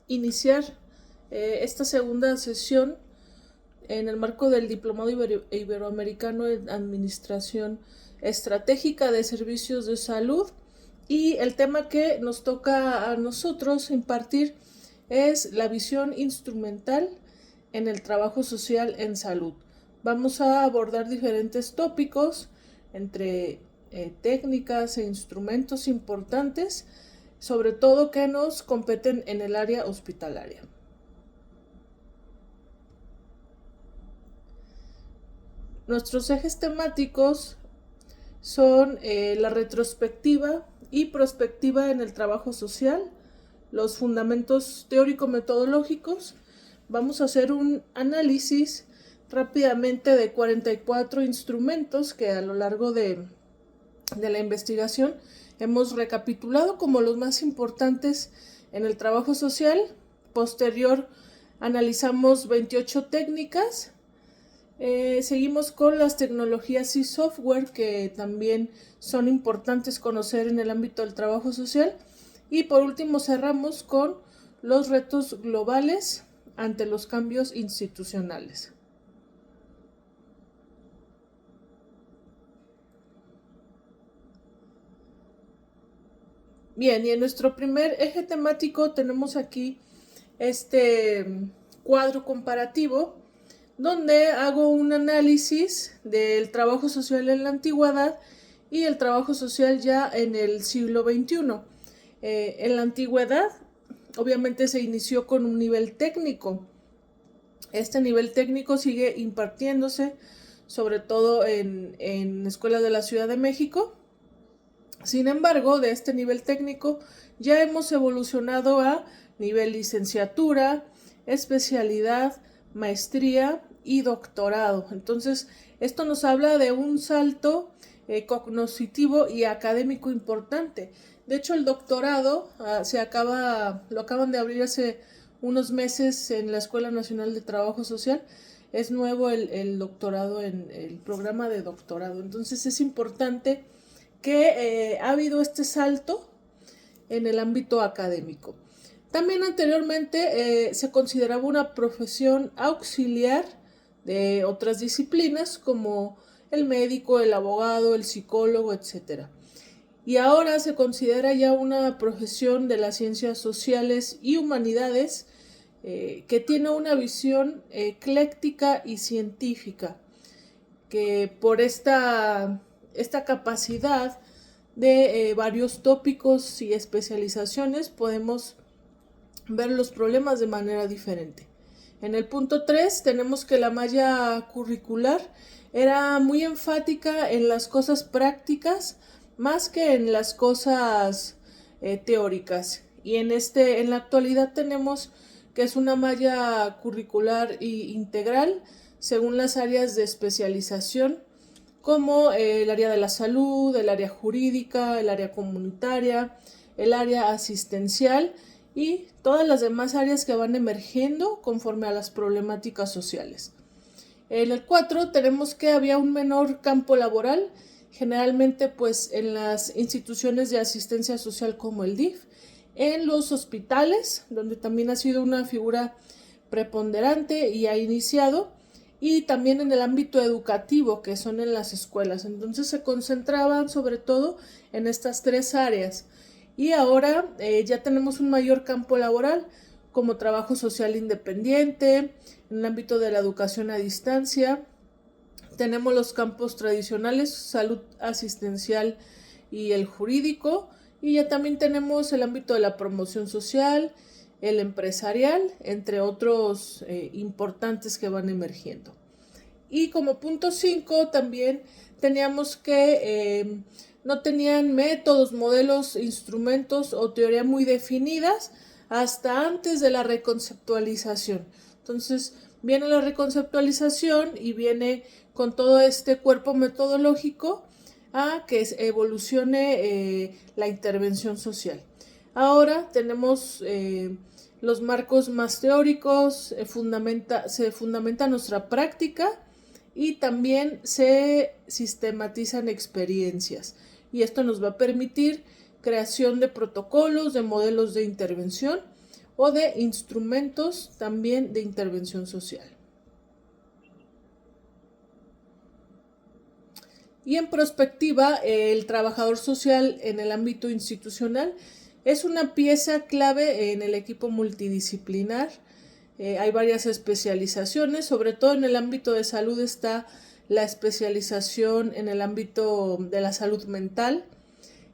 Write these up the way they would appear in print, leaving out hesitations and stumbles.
iniciar esta segunda sesión en el marco del Diplomado Iberoamericano en Administración Estratégica de Servicios de Salud, y el tema que nos toca a nosotros impartir es la visión instrumental en el trabajo social en salud. Vamos a abordar diferentes tópicos entre técnicas e instrumentos importantes, sobre todo que nos competen en el área hospitalaria. Nuestros ejes temáticos son la retrospectiva y prospectiva en el trabajo social, los fundamentos teórico-metodológicos. Vamos a hacer un análisis rápidamente de 44 instrumentos que a lo largo de la investigación hemos recapitulado como los más importantes en el trabajo social. Posterior, analizamos 28 técnicas. Seguimos con las tecnologías y software que también son importantes conocer en el ámbito del trabajo social. Y por último cerramos con los retos globales ante los cambios institucionales. Bien, y en nuestro primer eje temático tenemos aquí este cuadro comparativo donde hago un análisis del trabajo social en la antigüedad y el trabajo social ya en el siglo XXI. En la antigüedad, obviamente se inició con un nivel técnico. Este nivel técnico sigue impartiéndose, sobre todo en escuelas de la Ciudad de México. Sin embargo, de este nivel técnico ya hemos evolucionado a nivel licenciatura, especialidad, maestría y doctorado. Entonces, esto nos habla de un salto cognitivo y académico importante. De hecho, el doctorado lo acaban de abrir hace unos meses en la Escuela Nacional de Trabajo Social. Es nuevo el doctorado en el programa de doctorado. Entonces, es importante que ha habido este salto en el ámbito académico. También anteriormente se consideraba una profesión auxiliar de otras disciplinas como el médico, el abogado, el psicólogo, etc. Y ahora se considera ya una profesión de las ciencias sociales y humanidades que tiene una visión ecléctica y científica, que por esta capacidad de varios tópicos y especializaciones podemos ver los problemas de manera diferente. En el punto 3 tenemos que la malla curricular era muy enfática en las cosas prácticas más que en las cosas teóricas. Y en la actualidad tenemos que es una malla curricular integral según las áreas de especialización, como el área de la salud, el área jurídica, el área comunitaria, el área asistencial y todas las demás áreas que van emergiendo conforme a las problemáticas sociales. En el 4 tenemos que había un menor campo laboral, generalmente pues en las instituciones de asistencia social como el DIF, en los hospitales, donde también ha sido una figura preponderante y ha iniciado, y también en el ámbito educativo, que son en las escuelas. Entonces se concentraban sobre todo en estas tres áreas. Y ahora ya tenemos un mayor campo laboral, como trabajo social independiente, en el ámbito de la educación a distancia. Tenemos los campos tradicionales, salud asistencial y el jurídico. Y ya también tenemos el ámbito de la promoción social, el empresarial, entre otros importantes que van emergiendo. Y como punto 5 también teníamos que no tenían métodos, modelos, instrumentos o teoría muy definidas hasta antes de la reconceptualización. Entonces viene la reconceptualización y viene con todo este cuerpo metodológico a que evolucione la intervención social. Ahora tenemos los marcos más teóricos, se fundamenta nuestra práctica y también se sistematizan experiencias. Y esto nos va a permitir creación de protocolos, de modelos de intervención, o de instrumentos también de intervención social. Y en prospectiva, el trabajador social en el ámbito institucional es una pieza clave en el equipo multidisciplinar. Hay varias especializaciones, sobre todo en el ámbito de salud está la especialización en el ámbito de la salud mental.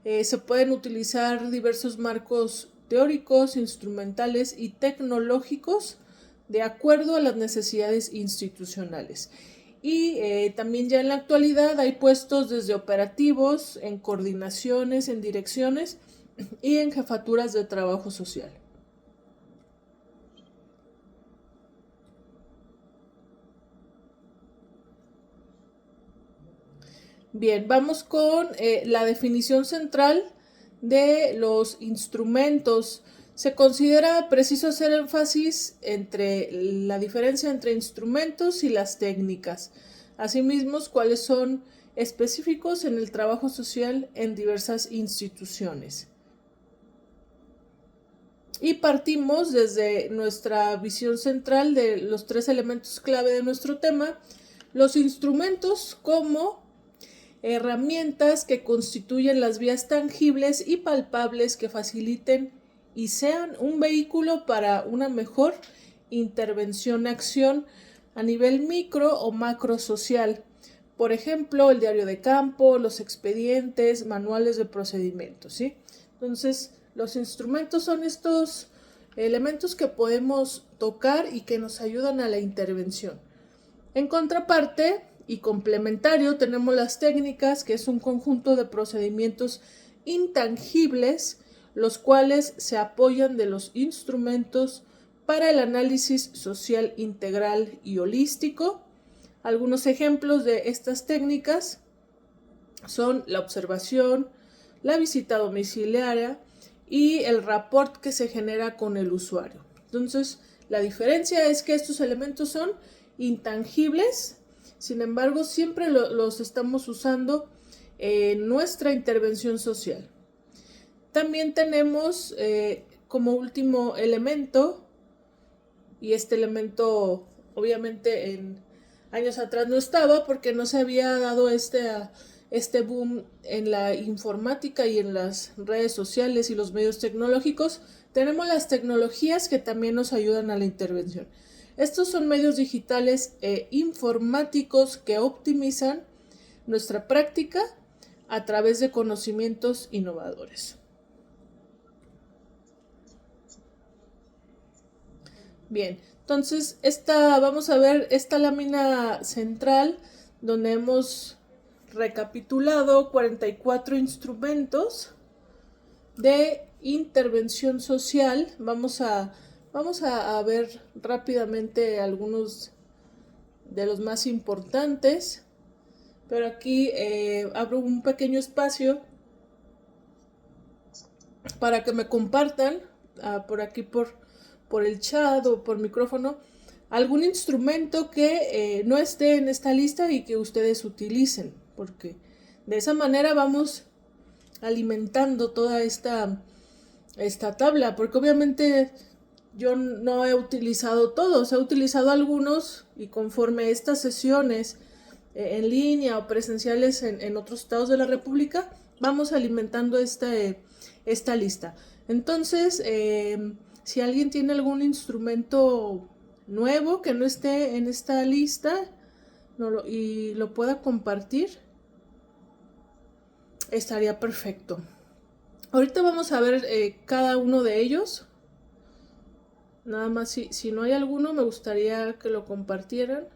Se pueden utilizar diversos marcos teóricos, instrumentales y tecnológicos de acuerdo a las necesidades institucionales. Y también ya en la actualidad hay puestos desde operativos, en coordinaciones, en direcciones y en jefaturas de trabajo social. Bien, vamos con la definición central de los instrumentos. Se considera preciso hacer énfasis entre la diferencia entre instrumentos y las técnicas. Asimismo, cuáles son específicos en el trabajo social en diversas instituciones. Y partimos desde nuestra visión central de los 3 elementos clave de nuestro tema, los instrumentos como herramientas que constituyen las vías tangibles y palpables que faciliten y sean un vehículo para una mejor intervención-acción a nivel micro o macro social. Por ejemplo, el diario de campo, los expedientes, manuales de procedimientos, ¿sí? Entonces, los instrumentos son estos elementos que podemos tocar y que nos ayudan a la intervención. En contraparte y complementario tenemos las técnicas, que es un conjunto de procedimientos intangibles, los cuales se apoyan de los instrumentos para el análisis social integral y holístico. Algunos ejemplos de estas técnicas son la observación, la visita domiciliaria y el rapport que se genera con el usuario. Entonces, la diferencia es que estos elementos son intangibles, sin embargo, siempre los estamos usando en nuestra intervención social. También tenemos como último elemento, y este elemento obviamente en años atrás no estaba porque no se había dado este boom en la informática y en las redes sociales y los medios tecnológicos. Tenemos las tecnologías que también nos ayudan a la intervención. Estos son medios digitales e informáticos que optimizan nuestra práctica a través de conocimientos innovadores. Bien, entonces vamos a ver esta lámina central donde hemos recapitulado 44 instrumentos de intervención social. Vamos a ver rápidamente algunos de los más importantes, pero aquí abro un pequeño espacio para que me compartan por aquí por el chat o por micrófono algún instrumento que no esté en esta lista y que ustedes utilicen, porque de esa manera vamos alimentando toda esta tabla, porque obviamente yo no he utilizado todos, he utilizado algunos y conforme estas sesiones en línea o presenciales en otros estados de la República, vamos alimentando esta lista. Entonces, si alguien tiene algún instrumento nuevo que no esté en esta lista y lo pueda compartir, estaría perfecto. Ahorita vamos a ver cada uno de ellos. Nada más si no hay alguno, me gustaría que lo compartieran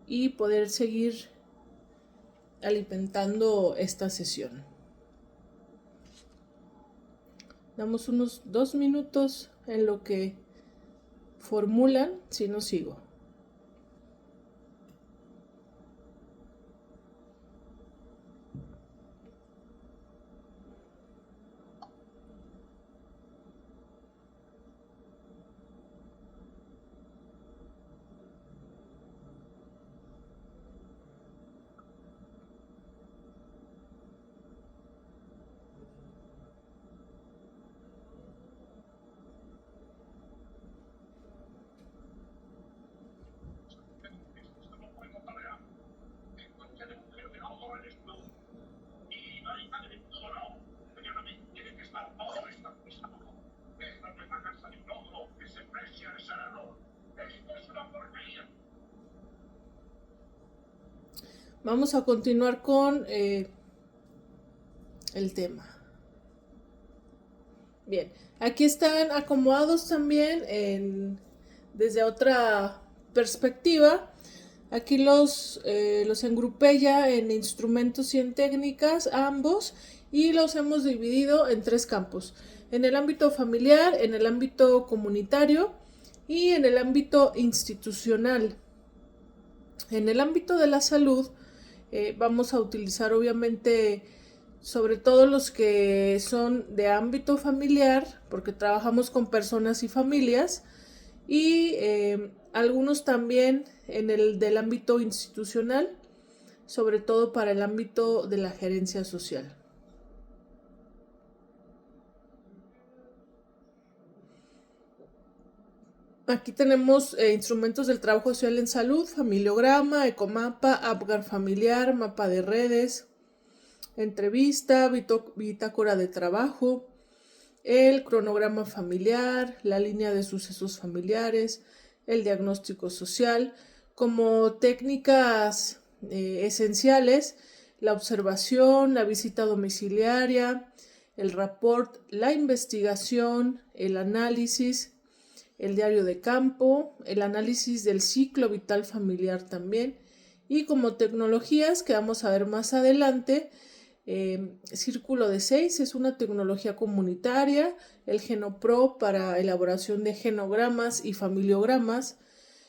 y poder seguir alimentando esta sesión. Damos unos 2 minutos en lo que formulan, si no sigo. vamos a continuar con el tema. Bien, aquí están acomodados también desde otra perspectiva. Aquí los engrupé ya en instrumentos y en técnicas, ambos, y los hemos dividido en 3 campos. En el ámbito familiar, en el ámbito comunitario y en el ámbito institucional. En el ámbito de la salud, vamos a utilizar obviamente sobre todo los que son de ámbito familiar, porque trabajamos con personas y familias, y algunos también en el del ámbito institucional, sobre todo para el ámbito de la gerencia social. Aquí tenemos instrumentos del trabajo social en salud, familiograma, ecomapa, Apgar familiar, mapa de redes, entrevista, bitácora de trabajo, el cronograma familiar, la línea de sucesos familiares, el diagnóstico social, como técnicas esenciales, la observación, la visita domiciliaria, el rapport, la investigación, el análisis, el diario de campo, el análisis del ciclo vital familiar también, y como tecnologías que vamos a ver más adelante, Círculo de 6 es una tecnología comunitaria, el GenoPro para elaboración de genogramas y familiogramas,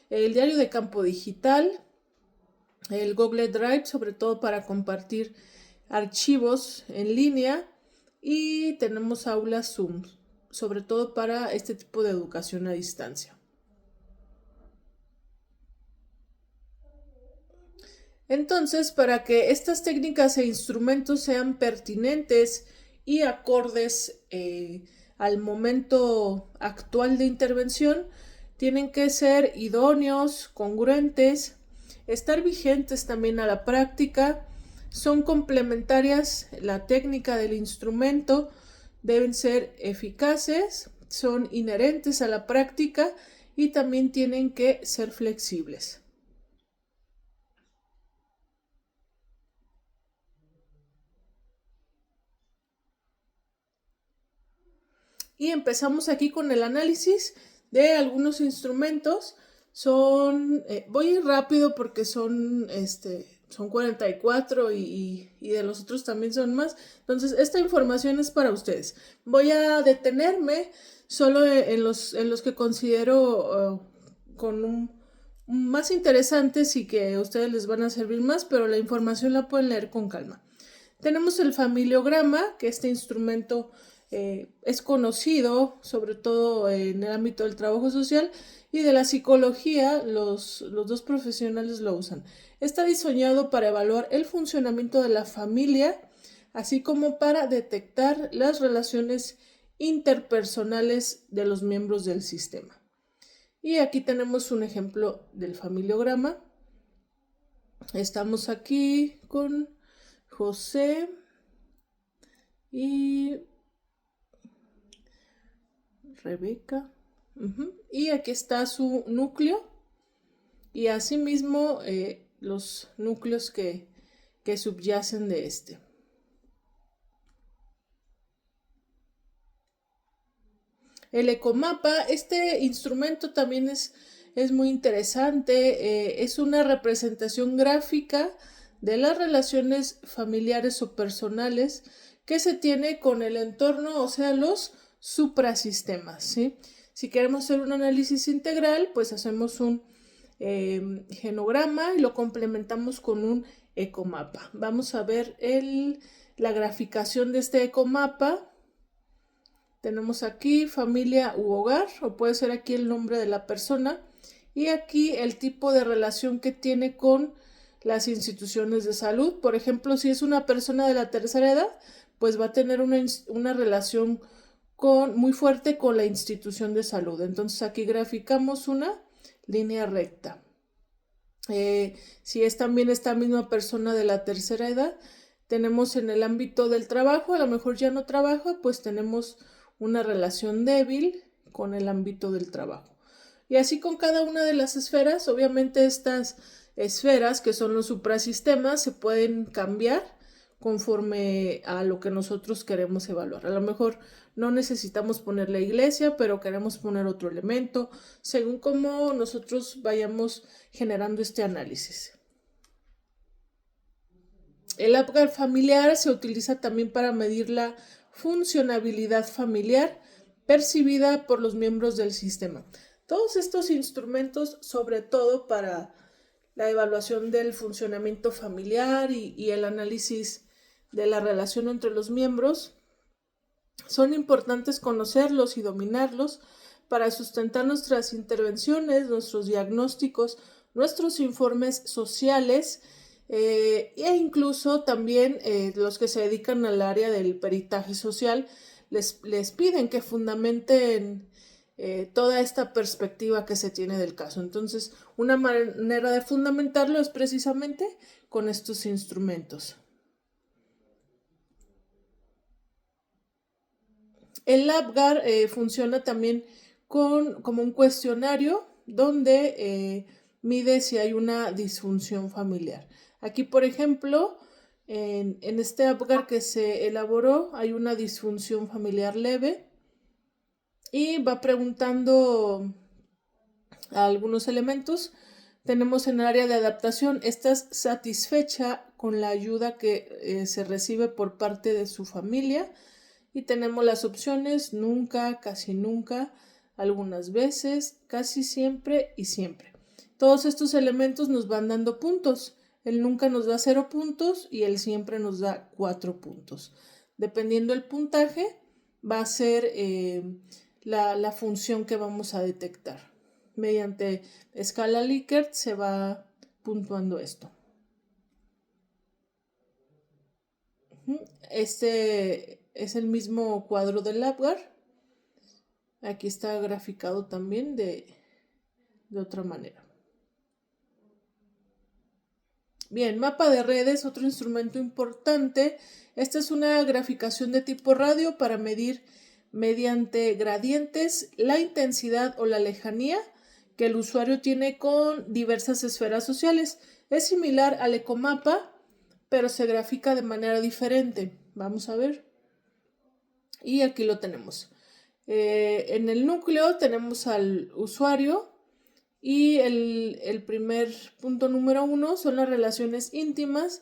el diario de campo digital, el Google Drive sobre todo para compartir archivos en línea, y tenemos aulas Zoom sobre todo para este tipo de educación a distancia. Entonces, para que estas técnicas e instrumentos sean pertinentes y acordes al momento actual de intervención, tienen que ser idóneos, congruentes, estar vigentes también a la práctica, son complementarias la técnica del instrumento, deben ser eficaces, son inherentes a la práctica y también tienen que ser flexibles. Y empezamos aquí con el análisis de algunos instrumentos. Voy a ir rápido porque son 44 y de los otros también son más. Entonces, esta información es para ustedes. Voy a detenerme solo en los que considero más interesantes y que a ustedes les van a servir más, pero la información la pueden leer con calma. Tenemos el familiograma, que este instrumento es conocido, sobre todo en el ámbito del trabajo social y de la psicología, los 2 profesionales lo usan. Está diseñado para evaluar el funcionamiento de la familia, así como para detectar las relaciones interpersonales de los miembros del sistema. Y aquí tenemos un ejemplo del familiograma. Estamos aquí con José y Rebeca. Y aquí está su núcleo y asimismo los núcleos que subyacen de este. El ecomapa, este instrumento también es muy interesante, es una representación gráfica de las relaciones familiares o personales que se tiene con el entorno, o sea, los suprasistemas, ¿sí? Si queremos hacer un análisis integral, pues hacemos un genograma y lo complementamos con un ecomapa. Vamos a ver la graficación de este ecomapa. Tenemos aquí familia u hogar, o puede ser aquí el nombre de la persona, y aquí el tipo de relación que tiene con las instituciones de salud. Por ejemplo, si es una persona de la tercera edad, pues va a tener una relación muy fuerte con la institución de salud. Entonces aquí graficamos una línea recta. Si es también esta misma persona de la tercera edad, tenemos en el ámbito del trabajo, a lo mejor ya no trabaja, pues tenemos una relación débil con el ámbito del trabajo. Y así con cada una de las esferas, obviamente estas esferas, que son los suprasistemas, se pueden cambiar conforme a lo que nosotros queremos evaluar. A lo mejor no necesitamos poner la iglesia, pero queremos poner otro elemento, según cómo nosotros vayamos generando este análisis. El APGAR familiar se utiliza también para medir la funcionabilidad familiar percibida por los miembros del sistema. Todos estos instrumentos, sobre todo para la evaluación del funcionamiento familiar y el análisis de la relación entre los miembros, son importantes conocerlos y dominarlos para sustentar nuestras intervenciones, nuestros diagnósticos, nuestros informes sociales e incluso también los que se dedican al área del peritaje social les piden que fundamenten toda esta perspectiva que se tiene del caso. Entonces, una manera de fundamentarlo es precisamente con estos instrumentos. El APGAR funciona también como un cuestionario donde mide si hay una disfunción familiar. Aquí, por ejemplo, en este APGAR que se elaboró hay una disfunción familiar leve y va preguntando a algunos elementos. Tenemos en el área de adaptación, ¿estás satisfecha con la ayuda que se recibe por parte de su familia? Y tenemos las opciones nunca, casi nunca, algunas veces, casi siempre y siempre. Todos estos elementos nos van dando puntos. El nunca nos da 0 puntos y el siempre nos da 4 puntos. Dependiendo del puntaje, va a ser la función que vamos a detectar. Mediante escala Likert se va puntuando esto. Este es el mismo cuadro del APGAR. Aquí está graficado también de otra manera. Bien, mapa de redes, otro instrumento importante. Esta es una graficación de tipo radio para medir mediante gradientes la intensidad o la lejanía que el usuario tiene con diversas esferas sociales. Es similar al ecomapa, pero se grafica de manera diferente. Vamos a ver. Y aquí lo tenemos. En el núcleo tenemos al usuario y el primer punto número 1 son las relaciones íntimas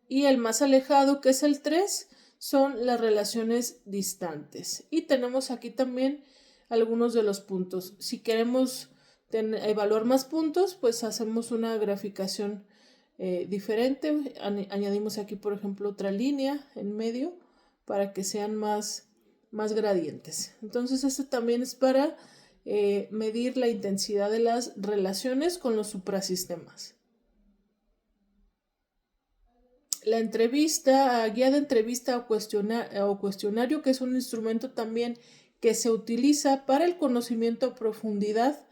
y el más alejado, que es el 3, son las relaciones distantes. Y tenemos aquí también algunos de los puntos. Si queremos evaluar más puntos, pues hacemos una graficación diferente. Añadimos aquí, por ejemplo, otra línea en medio para que sean más gradientes. Entonces, esto también es para medir la intensidad de las relaciones con los suprasistemas. La entrevista, guía de entrevista o cuestionario, que es un instrumento también que se utiliza para el conocimiento a profundidad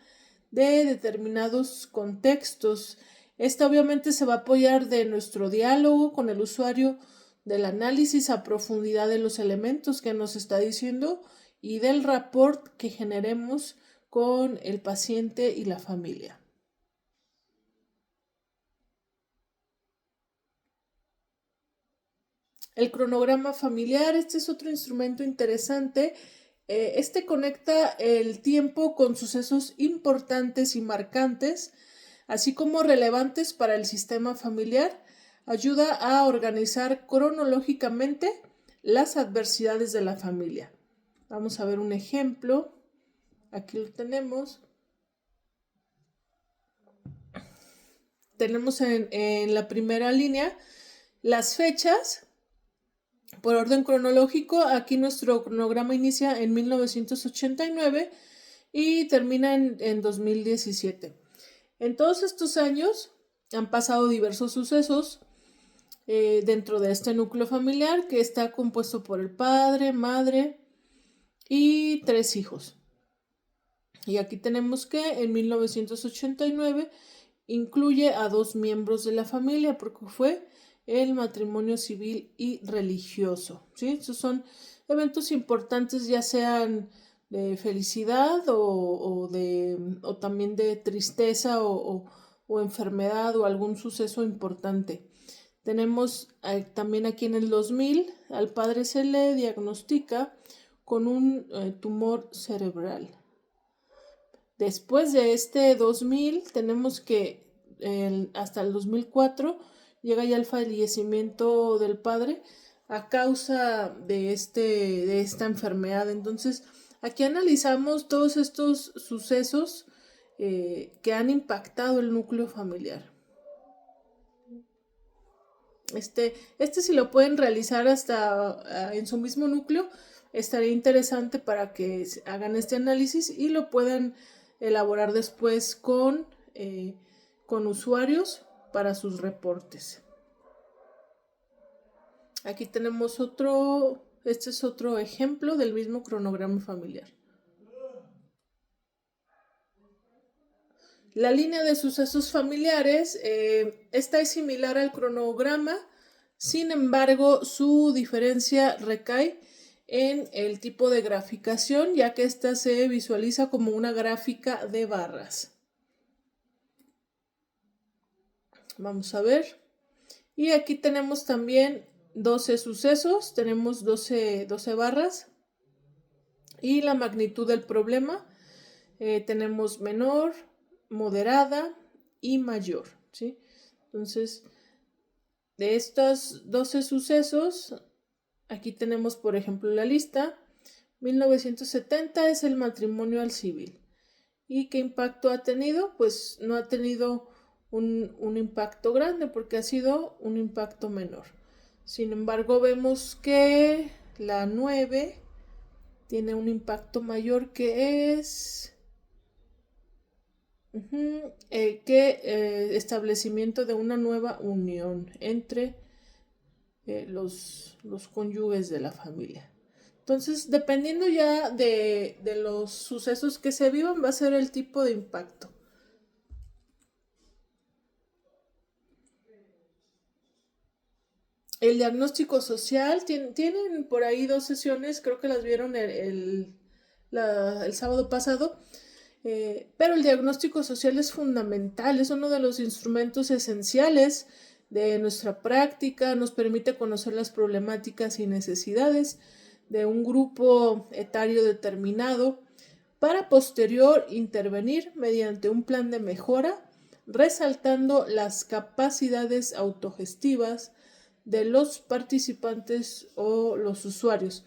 de determinados contextos. Esta obviamente se va a apoyar de nuestro diálogo con el usuario, del análisis a profundidad de los elementos que nos está diciendo y del rapport que generemos con el paciente y la familia. El cronograma familiar, este es otro instrumento interesante. Este conecta el tiempo con sucesos importantes y marcantes, así como relevantes para el sistema familiar. Ayuda a organizar cronológicamente las adversidades de la familia. Vamos a ver un ejemplo. Aquí lo tenemos. Tenemos en la primera línea las fechas por orden cronológico. Aquí nuestro cronograma inicia en 1989 y termina en 2017. En todos estos años han pasado diversos sucesos dentro de este núcleo familiar, que está compuesto por el padre, madre y 3 hijos. Y aquí tenemos que en 1989 incluye a 2 miembros de la familia, porque fue el matrimonio civil y religioso, ¿sí? Estos son eventos importantes, ya sean de felicidad o también de tristeza o o enfermedad o algún suceso importante. Tenemos también aquí en el 2000, al padre se le diagnostica con un tumor cerebral. Después de este 2000, tenemos que hasta el 2004 llega ya el fallecimiento del padre a causa de esta enfermedad. Entonces, aquí analizamos todos estos sucesos que han impactado el núcleo familiar. Este si lo pueden realizar hasta en su mismo núcleo, estaría interesante para que hagan este análisis y lo puedan elaborar después con usuarios para sus reportes. Aquí tenemos este es otro ejemplo del mismo cronograma familiar. La línea de sucesos familiares, esta es similar al cronograma, sin embargo, su diferencia recae en el tipo de graficación, ya que esta se visualiza como una gráfica de barras. Vamos a ver. Y aquí tenemos también 12 sucesos, tenemos 12 barras. Y la magnitud del problema, tenemos menor, moderada y mayor, ¿sí? Entonces, de estos 12 sucesos, aquí tenemos, por ejemplo, la lista. 1970 es el matrimonio al civil. ¿Y qué impacto ha tenido? Pues no ha tenido un impacto grande porque ha sido un impacto menor. Sin embargo, vemos que la 9 tiene un impacto mayor que es establecimiento de una nueva unión entre los cónyuges de la familia. Entonces, dependiendo ya de los sucesos que se vivan, va a ser el tipo de impacto. El diagnóstico social, tienen por ahí 2 sesiones, creo que las vieron el sábado pasado, pero el diagnóstico social es fundamental, es uno de los instrumentos esenciales de nuestra práctica, nos permite conocer las problemáticas y necesidades de un grupo etario determinado para posterior intervenir mediante un plan de mejora, resaltando las capacidades autogestivas de los participantes o los usuarios.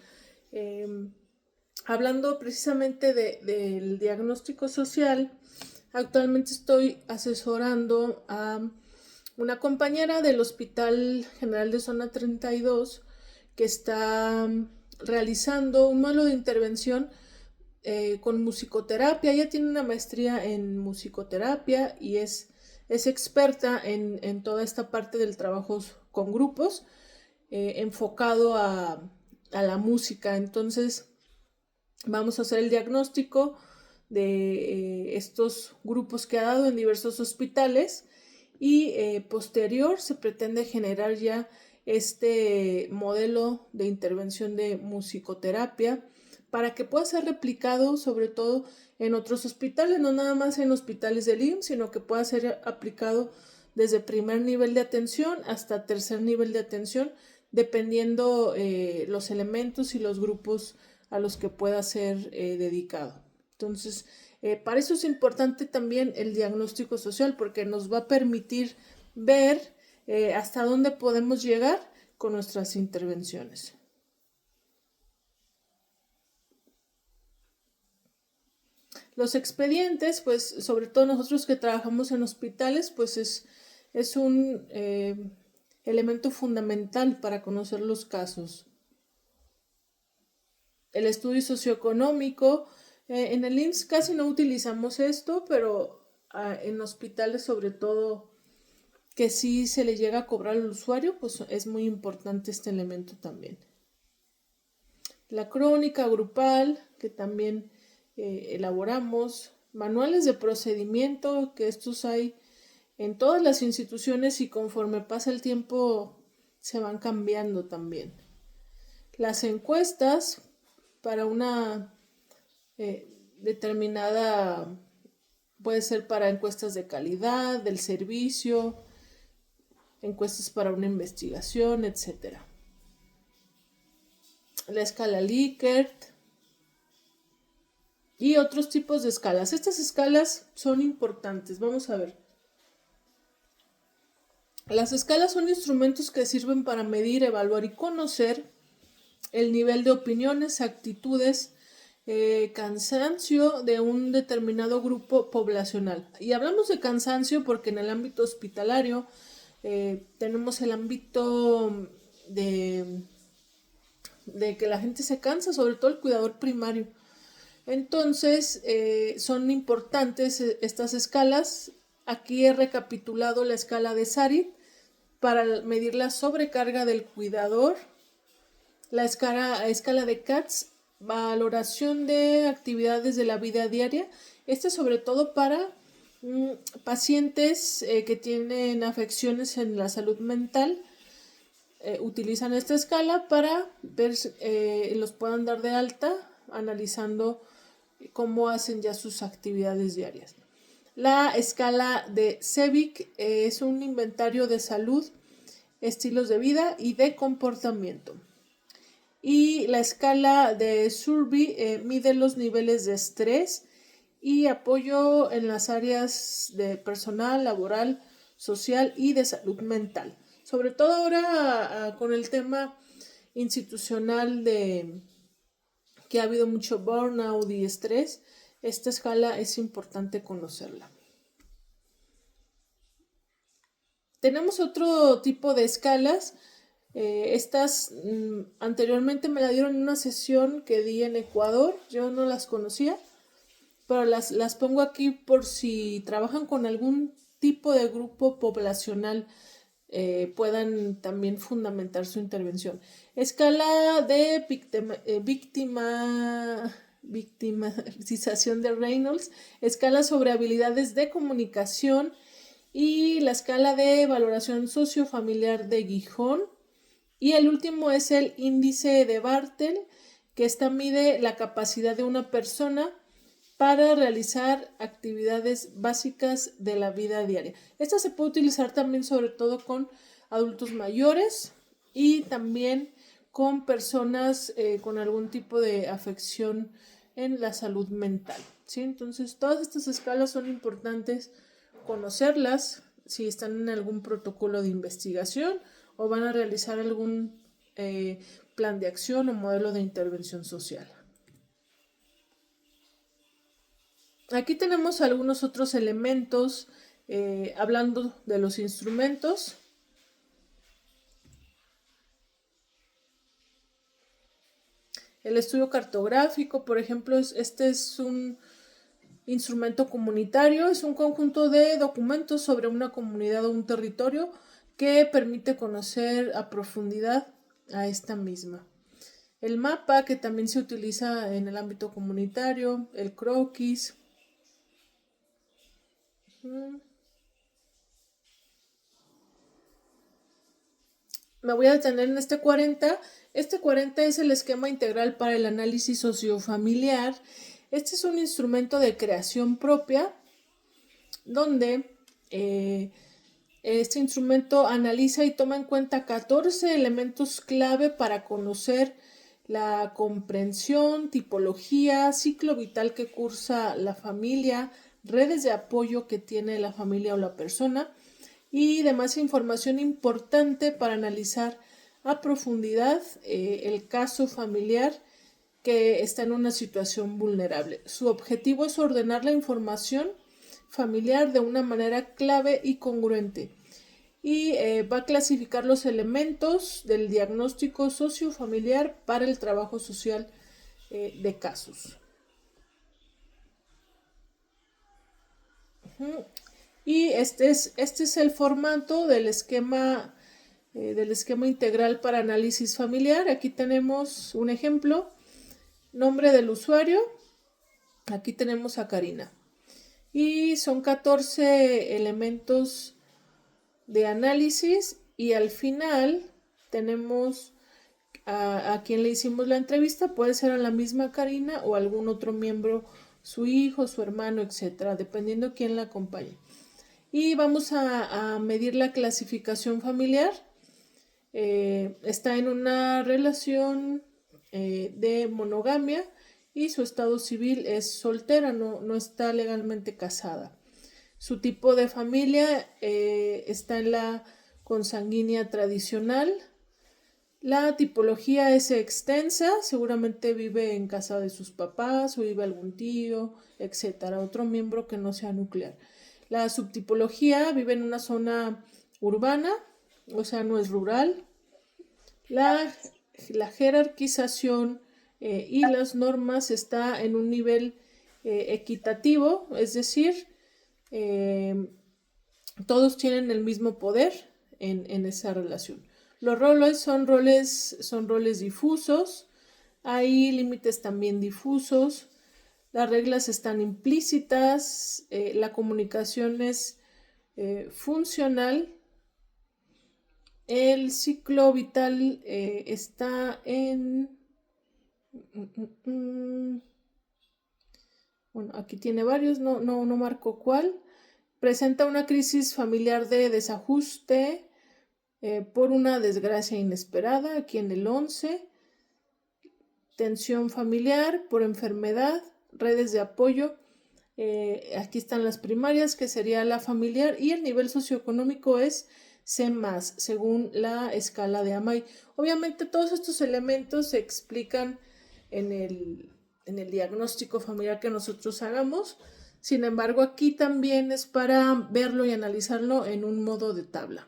Hablando precisamente del diagnóstico social, actualmente estoy asesorando a una compañera del Hospital General de Zona 32 que está realizando un modelo de intervención con musicoterapia. Ella tiene una maestría en musicoterapia y es experta en toda esta parte del trabajo con grupos, enfocado a la música. Entonces, vamos a hacer el diagnóstico de estos grupos que ha dado en diversos hospitales y posterior se pretende generar ya este modelo de intervención de musicoterapia para que pueda ser replicado sobre todo en otros hospitales, no nada más en hospitales del IMSS, sino que pueda ser aplicado desde primer nivel de atención hasta tercer nivel de atención, dependiendo los elementos y los grupos a los que pueda ser dedicado. Entonces, para eso es importante también el diagnóstico social, porque nos va a permitir ver hasta dónde podemos llegar con nuestras intervenciones. Los expedientes, pues sobre todo nosotros que trabajamos en hospitales, pues es un elemento fundamental para conocer los casos. El estudio socioeconómico, en el IMSS casi no utilizamos esto, pero en hospitales sobre todo que sí se le llega a cobrar al usuario, pues es muy importante este elemento también. La crónica grupal, que también elaboramos, manuales de procedimiento, que estos hay en todas las instituciones y conforme pasa el tiempo se van cambiando también. Las encuestas para una determinada Puede ser para encuestas de calidad, del servicio, encuestas para una investigación, etcétera. La escala Likert y otros tipos de escalas. Estas escalas son importantes. Vamos a ver. Las escalas son instrumentos que sirven para medir, evaluar y conocer el nivel de opiniones, actitudes, cansancio de un determinado grupo poblacional. Y hablamos de cansancio porque en el ámbito hospitalario tenemos el ámbito de que la gente se cansa, sobre todo el cuidador primario. Entonces, son importantes estas escalas. Aquí he recapitulado la escala de Sarit para medir la sobrecarga del cuidador. La escala de Katz, valoración de actividades de la vida diaria. Sobre todo para pacientes que tienen afecciones en la salud mental. Utilizan esta escala para ver, los puedan dar de alta, analizando cómo hacen ya sus actividades diarias. La escala de Cevic es un inventario de salud, estilos de vida y de comportamiento. Y la escala de Survey mide los niveles de estrés y apoyo en las áreas de personal, laboral, social y de salud mental. Sobre todo ahora con el tema institucional de que ha habido mucho burnout y estrés, esta escala es importante conocerla. Tenemos otro tipo de escalas. Estas anteriormente me la dieron en una sesión que di en Ecuador. Yo no las conocía, pero las pongo aquí por si trabajan con algún tipo de grupo poblacional, puedan también fundamentar su intervención. Escala de victimización de Reynolds, escala sobre habilidades de comunicación y la escala de valoración sociofamiliar de Gijón. Y el último es el índice de Bartel, que mide la capacidad de una persona para realizar actividades básicas de la vida diaria. Esta se puede utilizar también sobre todo con adultos mayores y también con personas con algún tipo de afección en la salud mental, ¿sí? Entonces, todas estas escalas son importantes conocerlas si están en algún protocolo de investigación o van a realizar algún plan de acción o modelo de intervención social. Aquí tenemos algunos otros elementos, hablando de los instrumentos. El estudio cartográfico, por ejemplo, este es un instrumento comunitario, es un conjunto de documentos sobre una comunidad o un territorio que permite conocer a profundidad a esta misma. El mapa, que también se utiliza en el ámbito comunitario, el croquis. Me voy a detener en este 40. Este 40 es el esquema integral para el análisis sociofamiliar. Este es un instrumento de creación propia donde este instrumento analiza y toma en cuenta 14 elementos clave para conocer la comprensión, tipología, ciclo vital que cursa la familia, redes de apoyo que tiene la familia o la persona y demás información importante para analizar a profundidad el caso familiar que está en una situación vulnerable. Su objetivo es ordenar la información familiar de una manera clave y congruente y va a clasificar los elementos del diagnóstico sociofamiliar para el trabajo social de casos. Y este es el formato del esquema integral para análisis familiar. Aquí tenemos un ejemplo: nombre del usuario, aquí tenemos a Karina. Y son 14 elementos de análisis y al final tenemos a quien le hicimos la entrevista. Puede ser a la misma Karina o algún otro miembro su hijo, su hermano, etcétera, dependiendo quién la acompañe. Y vamos a medir la clasificación familiar. Está en una relación de monogamia y su estado civil es soltera, no está legalmente casada. Su tipo de familia está en la consanguínea tradicional. La tipología es extensa, seguramente vive en casa de sus papás o vive algún tío, etcétera, otro miembro que no sea nuclear. La subtipología vive en una zona urbana, o sea, no es rural. La jerarquización y las normas está en un nivel equitativo, es decir, todos tienen el mismo poder en esa relación. Los roles son roles difusos, hay límites también difusos, las reglas están implícitas, la comunicación es funcional, el ciclo vital está en... Bueno, aquí tiene varios, no marco cuál. Presenta una crisis familiar de desajuste por una desgracia inesperada, aquí en el 11. Tensión familiar por enfermedad, redes de apoyo. Aquí están las primarias, que sería la familiar, y el nivel socioeconómico es C+, según la escala de Amay. Obviamente todos estos elementos se explican en el diagnóstico familiar que nosotros hagamos. Sin embargo, aquí también es para verlo y analizarlo en un modo de tabla.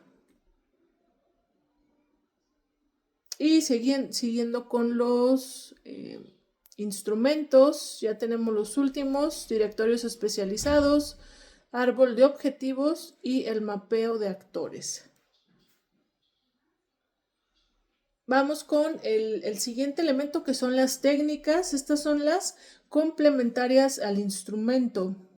Y siguiendo con los instrumentos, ya tenemos los últimos: directorios especializados, árbol de objetivos y el mapeo de actores. Vamos con el siguiente elemento, que son las técnicas. Estas son las complementarias al instrumento.